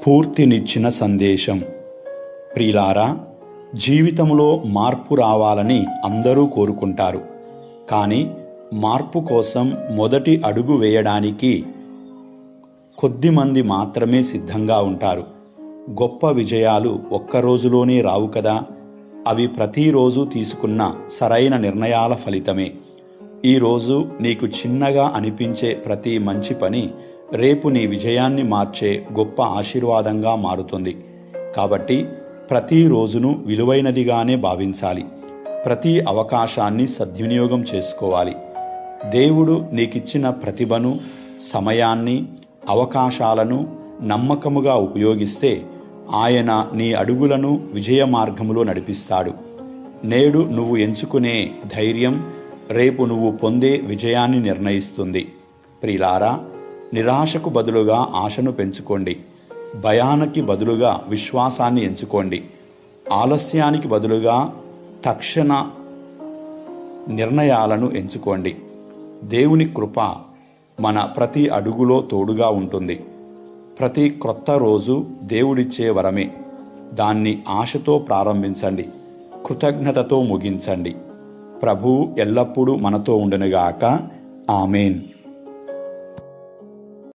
స్ఫూర్తినిచ్చిన సందేశం. ప్రియులారా, జీవితంలో మార్పు రావాలని అందరూ కోరుకుంటారు. కానీ మార్పు కోసం మొదటి అడుగు వేయడానికి కొద్దిమంది మాత్రమే సిద్ధంగా ఉంటారు. గొప్ప విజయాలు ఒక్కరోజులోనే రావు కదా. అవి ప్రతిరోజు తీసుకున్న సరైన నిర్ణయాల ఫలితమే. ఈరోజు నీకు చిన్నగా అనిపించే ప్రతి మంచి పని రేపు నీ విజయాన్ని మార్చే గొప్ప ఆశీర్వాదంగా మారుతుంది. కాబట్టి ప్రతి రోజును విలువైనదిగానే భావించాలి. ప్రతి అవకాశాన్ని సద్వినియోగం చేసుకోవాలి. దేవుడు నీకిచ్చిన ప్రతిభను, సమయాన్ని, అవకాశాలను నమ్మకముగా ఉపయోగిస్తే ఆయన నీ అడుగులను విజయ మార్గములో నడిపిస్తాడు. నేడు నువ్వు ఎంచుకునే ధైర్యం రేపు నువ్వు పొందే విజయాన్ని నిర్ణయిస్తుంది. ప్రియులారా, నిరాశకు బదులుగా ఆశను పెంచుకోండి. భయానికి బదులుగా విశ్వాసాన్ని ఎంచుకోండి. ఆలస్యానికి బదులుగా తక్షణ నిర్ణయాలను ఎంచుకోండి. దేవుని కృప మన ప్రతి అడుగులో తోడుగా ఉంటుంది. ప్రతి క్రొత్త రోజు దేవుడిచ్చే వరమే. దాన్ని ఆశతో ప్రారంభించండి, కృతజ్ఞతతో ముగించండి. ప్రభువు ఎల్లప్పుడూ మనతో ఉండునుగాక. ఆమేన్.